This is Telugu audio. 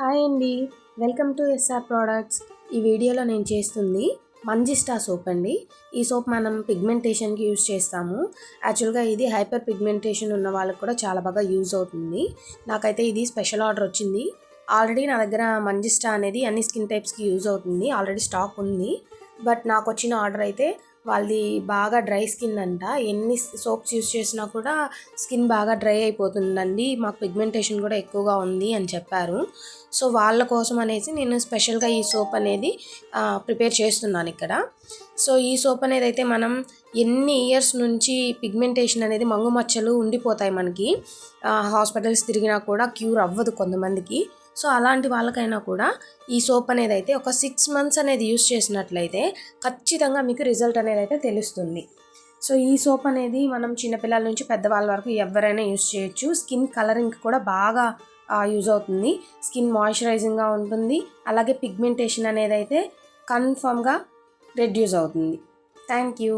హాయ్ అండి, వెల్కమ్ టు ఎస్ఆర్ ప్రోడక్ట్స్. ఈ వీడియోలో నేను చేస్తుంది మంజిస్టా సోప్ అండి. ఈ సోప్ మనం పిగ్మెంటేషన్కి యూజ్ చేస్తాము. యాక్చువల్గా ఇది హైపర్ పిగ్మెంటేషన్ ఉన్న వాళ్ళకి కూడా చాలా బాగా యూజ్ అవుతుంది. నాకైతే ఇది స్పెషల్ ఆర్డర్ వచ్చింది. ఆల్రెడీ నా దగ్గర మంజిస్టా అనేది అన్ని స్కిన్ టైప్స్కి యూజ్ అవుతుంది, ఆల్రెడీ స్టాక్ ఉంది. బట్ నాకు వచ్చిన ఆర్డర్ అయితే వాళ్ళది బాగా డ్రై స్కిన్ అంట. ఎన్ని సోప్స్ యూజ్ చేసినా కూడా స్కిన్ బాగా డ్రై అయిపోతుందండి, మాకు పిగ్మెంటేషన్ కూడా ఎక్కువగా ఉంది అని చెప్పారు. సో వాళ్ళ కోసం అనేసి నేను స్పెషల్గా ఈ సోప్ అనేది ప్రిపేర్ చేస్తున్నాను ఇక్కడ. సో ఈ సోప్ అనేది అయితే మనం ఎన్ని ఇయర్స్ నుంచి పిగ్మెంటేషన్ అనేది మంగుమచ్చలు ఉండిపోతాయి మనకి, హాస్పిటల్స్ తిరిగినా కూడా క్యూర్ అవ్వదు కొంతమందికి. సో అలాంటి వాళ్ళకైనా కూడా ఈ సోప్ అనేది అయితే ఒక 6 మంత్స్ అనేది యూస్ చేసినట్లయితే ఖచ్చితంగా మీకు రిజల్ట్ అనేది అయితే తెలుస్తుంది. సో ఈ సోప్ అనేది మనం చిన్నపిల్లల నుంచి పెద్దవాళ్ళ వరకు ఎవరైనా యూస్ చేయొచ్చు. స్కిన్ కలరింగ్ కూడా బాగా యూజ్ అవుతుంది, స్కిన్ మాయిశ్చరైజింగ్గా ఉంటుంది, అలాగే పిగ్మెంటేషన్ అనేది అయితే కన్ఫర్మ్గా రెడ్యూస్ అవుతుంది. Thank you.